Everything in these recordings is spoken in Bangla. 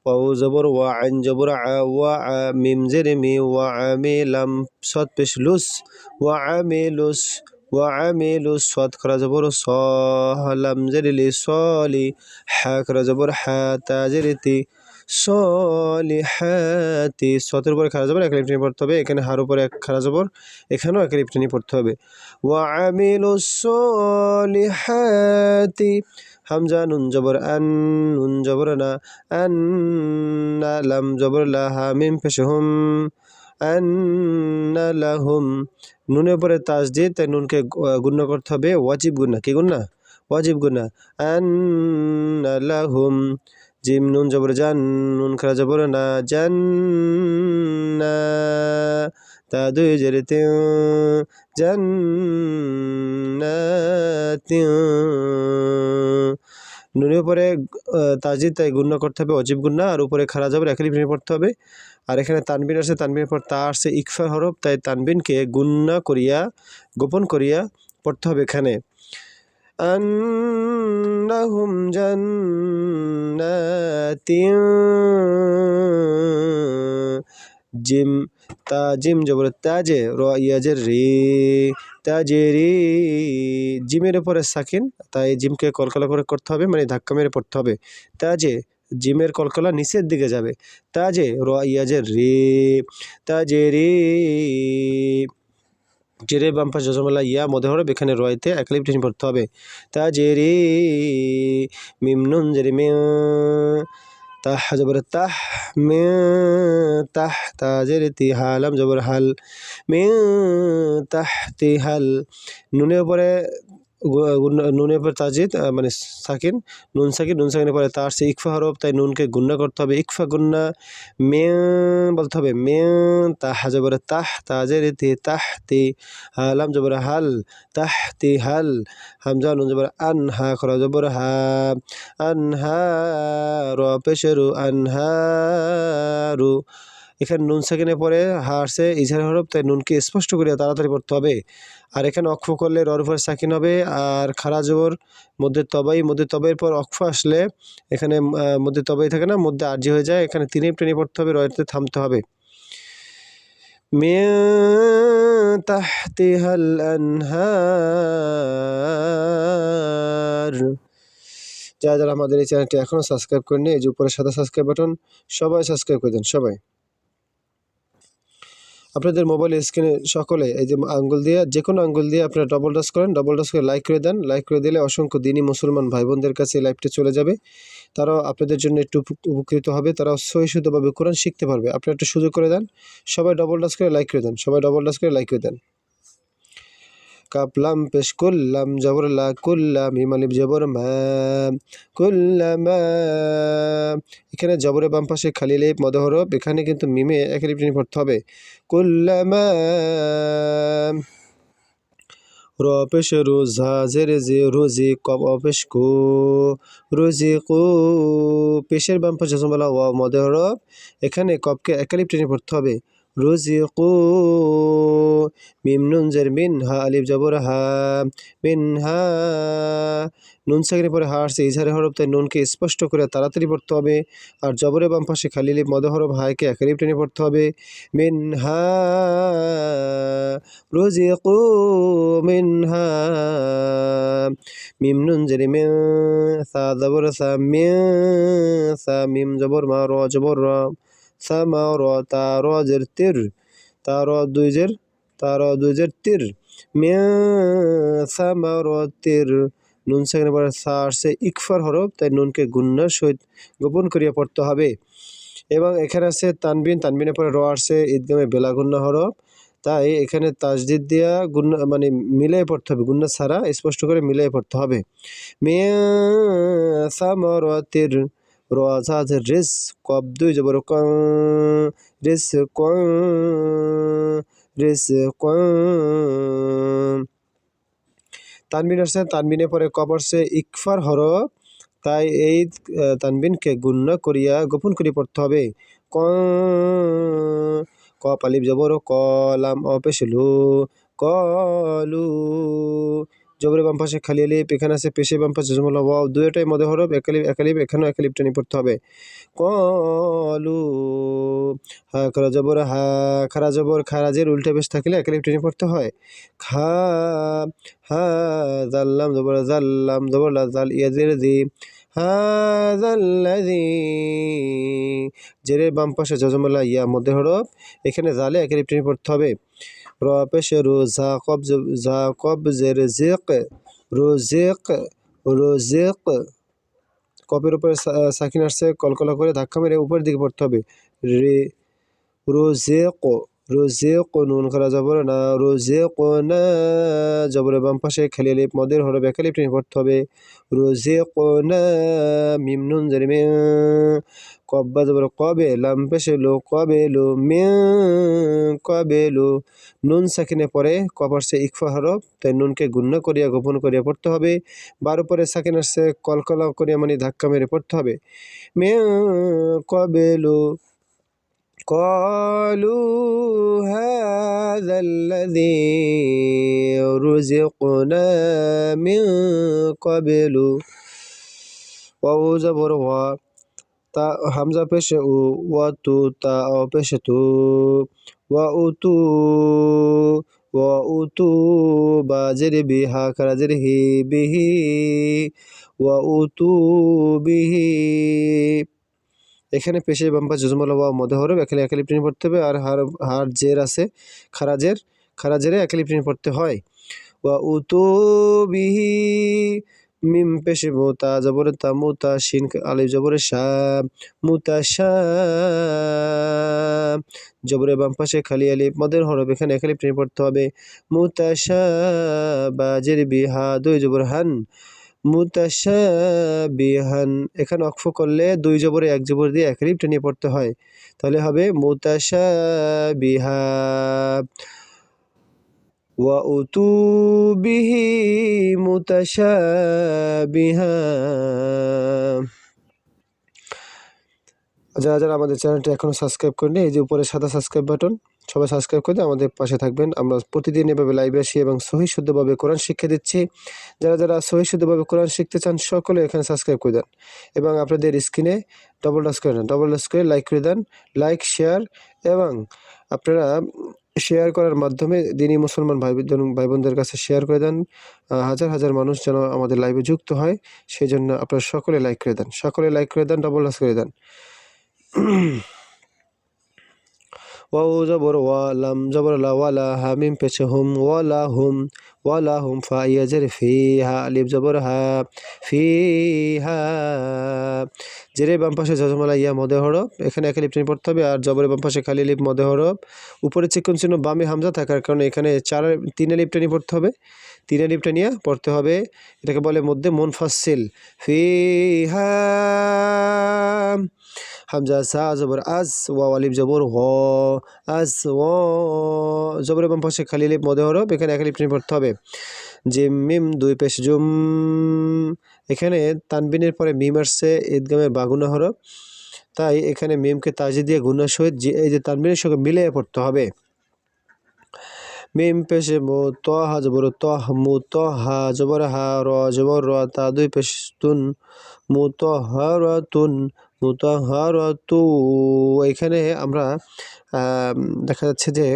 ওয়াও জবর ওয়া, আইন জবর আ, ওয়া আ, মিম জেরে মি, ওয়া আমিলাম, সদ পেশ লুস, ওয়া আমিলুস, ওয়া আমিলুস, সদ খরা জবর স, লাম জেরে লি, সলি, হা খরা জবর হা, তা জেরে তি, সলিহাতি, সতের উপরে খারা জবর এক লিফ টেনে পড়তে হবে। এখানে হার উপরে এক খারা জবর, এখানেও এক লিফ টেনে পড়তে হবে। ওয়া আমিলুস সলিহাতি, হামজা নুন জবর আন, নুন জবর না, আন না, লাম জবর লা, হা মিম পেশ হুম, আন্না লাহুম, নুনের উপরে তাসদীদ, তাই নুনকে গুণনা করতে হবে, ওয়াজিব গুণনা। কি গুণনা? ওয়াজিব গুণনা। আন্না লাহুম, জিম নুন জবর জান, নুন খারা জবর না, জান্না, তা দুই জেরে তিউ, জান্নাতিউ, নুনের উপরে তাসদীদ, তাই গুণনা করতে হবে, অজীব গুণনা। আর উপরে খারা জবর এক লিফ টেনে পড়তে হবে। আর এখানে তানবিন আসছে, তানবিনের পর তা আসছে ইকফার হরফ, তাই তানবিনকে গুণনা করিয়া, গোপন করিয়া পড়তে হবে এখানে। আন্নাহুম জান্নাতিন, জিম, তা জিম জবর তাজে, র ইয়াজের রি, তাজেরি, জিমের উপরে সাকিন, তাই জিমকে কলকলা করে করতে হবে, মানে ধাক্কা মেরে পড়তে হবে। তাজে, জিমের কলকলা নিচের দিকে যাবে, তাজে, র ইয়াজের রি, তাজেরি, জেরে বাম পাশে জজমালা ইয়া মধ্যে হরফ, এখানে রয়তে এক লিফ টেনে পড়তে হবে। তাজেরি, মিম নুন জেরে মে, তাহ জবর তাহ, মে তাহ, তা জেরে তি, হা লাম জবর হাল, মে তাহতি হাল, নুনের উপরে নুনের উপর তাজিদ, মানে সাকিন, নুন সাকিন, নুন সাকিনের পরে তার সে ইকফা হরফ, তাই নুনকে গুণনা করতে হবে, ইকফা গুণনা, মে বলতে হবে, মে তাহ জবর তাহ, তাজের তি, তাহতি, হালাম জবর হাল, তাহতি হাল, হামজা নুন জবর আন, হা খরা জবর হা, আনহা, র পেশেরু, আনহারু, এখানে নুন সাকিনের পরে হা আসছে ইজহার হরফ, তাই নুনকে স্পষ্ট করে তাড়াতাড়ি পড়তে হবে। আর এখানে অক্ফ করলে রর উপর সাকিন হবে, আর খারা জবর মধ্যে তবাই, মধ্যে তবের পর অক্ফ আসলে এখানে মধ্যে তবাই থাকে না, মধ্যে আরজি হয়ে যায়, এখানে তিনে টেনে পড়তে হবে, রয়তে থামতে হবে। মিন তাহতিহাল আনহার, যারা আমাদের এই চ্যানেলটি এখনো সাবস্ক্রাইব করেনি, এই যে উপরে সাদা সাবস্ক্রাইব বাটন, সবাই সাবস্ক্রাইব করে দেন, সবাই। আপনাদের মোবাইলের স্ক্রিনে সকলে এই যে আঙ্গুল দিয়ে, যে কোনো আঙ্গুল দিয়ে আপনারা ডবল টাচ করেন, ডবল টাচ করে লাইক করে দেন। লাইক করে দিলে অসংখ্য দিনী মুসলমান ভাই বোনদের কাছে লাইভটি চলে যাবে, তারাও আপনাদের জন্য একটু উপকৃত হবে, তারাও সহিষ্ণুভাবে কোরআন শিখতে পারবে। আপনারা একটু সুযোগ করে দেন, সবাই ডবল টাচ করে লাইক করে দেন, সবাই ডবল টাচ করে লাইক করে দেন। কাপলাম পেশ কুল্লাম জবর লা, কুল্লাম মিম আলিফ জবর মা, কুল্লামা, এখানে জবরের বাম পাশে খালি লিফ মদ হরফ, এখানে কিন্তু মিমে এক লিফ টেনে পড়তে হবে। কুল্লামা, র পেশ রু, ঝা জেরে জি, রুজি, কব অপেশ কু, রুজি কু, পেশের বাম পাশে জজমালা ওয়াও মদ হরফ, এখানে কবকে এক লিফ টেনে পড়তে হবে। রুজিকু, মিম নুন জের মিন, হা আলিফ জবর হা, মিনহা, নুন সাকিনের পরে হা আসছে ইজহারের হরফ, তাই নুনকে স্পষ্ট করে তাড়াতাড়ি পড়তে হবে। আর জবরের বাম পাশে খালি লিফ মদ হরফ, হায়কে এক লিফ টেনে পড়তে হবে। মিনহা রুজিকু, মিনহা, মিম নুন জের মিন, সা জবর সা, মিন সা, মিম জবর মা, র জবর র, সামারতা, র জের তির, তার দুই জের, তার দুই জের তির, মিন সামারতির, নুন সাকিনের পরে সা আসছে ইকফার হরফ, তাই নুনকে গুণনার সহিত গোপন করিয়া পড়তে হবে। এবং এখানে আছে তানবিন, তানবিনের পরে র আসছে ঈদগামে বেলা গুণনা হরফ, তাই এখানে তাসদিদ দিয়া গুণনা, মানে মিলাই পড়তে হবে, গুণনা ছাড়া স্পষ্ট করে মিলাই পড়তে হবে। মিন সামারতির, রাজ রিস, কব দুই জবর কং, রিস কং, রিস কং, তানবিন আসছে, তানবিনের পরে কব আসছে ইকফার হরফ, তাই এই তানবিনকে গুণনা করিয়া গোপন করে পড়তে হবে। ক, আলিফ জবর ক, লাম অপেশ লু, কলু, জবরের বাম পাশে খালি আলিফ, এখানে আছে পেশে বাম পাশে জজমলা ওয়াও, দুইটাই মধ্যে হরফ, একালিফ এখানেও একালিফ টেনে পড়তে হবে। কলু, হা খারা জবর হা, খারা জবর খারাজের উল্টা পেশ থাকলে একালিফ টেনে পড়তে হয়। খা, হা জাল্লাম জবর জাল্লাম জবর লা জাল ইয়াজের দি, হাযাল্লাযী, জেরের বাম পাশে জজমলা ইয়া মধ্যে হরফ, এখানে জালে একালিফ টেনে পড়তে হবে। র পেশে রো, জা কব জের জিক, রোজিক, রোজিক, কপের উপরে সাকিন আসছে, কলকলা করে ধাক্কা মেরে উপরের দিকে পড়তে হবে। রে, রোজিক, রোজিক, নুন খারা জবর না, রোজিক না, জবরের বাম পাশে খালি আলিফ মদের হরফ একালিফ টেনে পড়তে হবে। রোজিক না, মিম নুন জের মে, কব্বা জবর কবে, লাম পেশে লো, কবে লো, মে কবে লো, নুন সাকিনে পরে কপ আসছে ইকফা হরফ, তাই নুনকে গুণনা করিয়া গোপন করিয়া পড়তে হবে। বার উপরে সাকিন আসছে, কলকলা করিয়া মানে ধাক্কা মেরে পড়তে হবে। মে কবে লো, قالوا هذا الذي رزقنا من قبل। واو زبر وا، তা হামজা পেশে উ, ওয়াতু তা ও পেশে তু, ওয়াউতু, ওয়াউতু, বা জেরে বি, হা খারা জেরে হি, বিহি, ওয়াউতু বিহি, এখানে পেশের বাম পাশে জজমলা ওয়াও মধ্যে হরফ, এখানে একালিফ টেনে পড়তে হবে। আর হার জের আছে, খারাজেরে একালিফ টেনে পড়তে হয়। ওয়াউতু বিহি, মিম পেশে মু, তা জবরে তা, মুতা, শিন আলিফ জবরে শা, মুতাশা, জবরের বাম পাশে খালি আলিফ মদের হরফ, এখানে একালিফ টেনে পড়তে হবে। মুতাশা, বা জের বিহা, দুই জবর হান, মুতাশাবিহান, এখানে অক্ফ করলে দুই জবরে এক জবর দিয়ে একালিফ টেনে পড়তে হয়, তাহলে হবে মুতাশাবিহা। ওয়া উতু বিহি মুতাশাবিহা। যারা আমাদের চ্যানেলটি এখনো সাবস্ক্রাইব করেনি, এই যে উপরে সাদা সাবস্ক্রাইব বাটন, সবাই সাবস্ক্রাইব করে আমাদের পাশে থাকবেন। আমরা প্রতিদিন এভাবে লাইভে আসি এবং সহি শুদ্ধভাবে কোরআন শিক্ষা দিচ্ছি। যারা সহি শুদ্ধভাবে কোরআন শিখতে চান সকলে এখানে সাবস্ক্রাইব করে দেন এবং আপনাদের স্ক্রিনে ডবল টাচ করে দেন, ডবল টাচ করে লাইক করে দেন। লাইক, শেয়ার, এবং আপনারা শেয়ার করার মাধ্যমে দিনই মুসলমান ভাই বোনদের কাছে শেয়ার করে দেন। হাজার হাজার মানুষ যেন আমাদের লাইভে যুক্ত হয়, সেই জন্য আপনারা সকলে লাইক করে দেন, সকলে লাইক করে দেন, ডবল টাচ করে দেন। ওয়াও জবর ওয়া, লাম জবর লা, ওয়ালা, হা মিম পেছে হুম, ওয়ালা হুম, ওয়ালা হুম, ফা ইয়াজের ফি, হা আলিফ জবর হা, ফিহা, জেরের বাম পাশে জজমালা ইয়া মদে হরফ, এখানে একালিফ টেনে পড়তে হবে। আর জবরের বাম পাশে খালি আলিফ মদে হরফ, উপরে চিকন চিহ্ন বামে হামজা থাকার কারণে এখানে তিন আলিফ টেনে পড়তে হবে, তিন আলিফ টেনিয়া পড়তে হবে। এটাকে বলে মধ্যে মুনফাসিল। ফিহা, হামজা সা জবর আস, ওয়াও আলিফ জবর হ, আস ও, জবরের বাম পাশে খালি আলিফ মদে হরফ, এখানে একালিফ টেনে পড়তে হবে। জিম মিম দুই পেশ জুম, এখানে তানবিনের পরে মিম আসছে ঈদগামের বাগুনা হরফ, তাই এখানে মিমকে তাজি দিয়ে গুণার সহিত এই যে তানবিনের সঙ্গে মিলিয়ে পড়তে হবে। মিম পেশে মো, তহা জবর তহ, মু তহা জবর হা, র জবর র, তা দুই পেশ তুন, মুতাহারাতুন, মুতাহারাতু, এখানে আমরা দেখা যাচ্ছে যে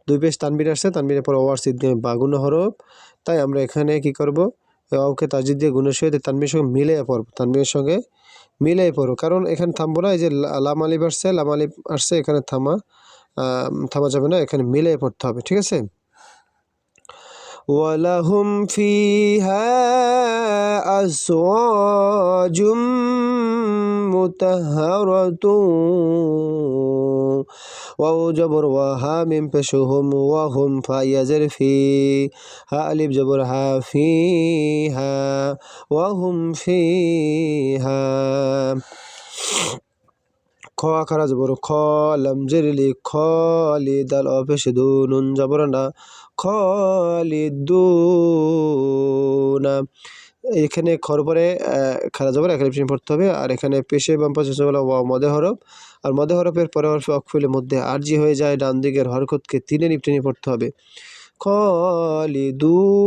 দুই পেশ তানবির আসছে, তানবিনের পর ওয়ার্স ঈদগামে বাগুনা হরফ, তাই আমরা এখানে কি করব, ওকে তাজিদ দিয়ে গুণের সহিত তানবিনের সঙ্গে মিলিয়ে পড়ব, তানবিনের সঙ্গে মিলিয়ে পড়ো, কারণ এখানে থামবো না। এই যে লাম আলিফ আসছে, লাম আলিফ আসছে, এখানে থামা যাবে না, এখানে মিলিয়ে পড়তে হবে, ঠিক আছে। ওয়ালাহুম ফিহা আজওয়াজুম মুতাহহারাতুন, ওয়াও জবর ওয়া, হা মিম পেশ হুম, ওয়া হুম, ফা ইয়াজের ফি, হা আলিফ জবর হা, ফিহা, ওয়া হুম ফিহা। খ খারা জবর খ, লাম জেরিলি খলি, দাল অপেশ দু, নুন জবর না, খলিদুনা, এখানে খর পরে খারা জবর একালিফ টেনে পড়তে হবে। আর এখানে পেশে বাম পাশে ওয়া মদে হরফ, আর মদে হরফের পরে হরফে অকফিলের মধ্যে আরজি হয়ে যায়, ডান দিকের হরকতকে তিনে নিপ টেনে পড়তে হবে। খালিদুন।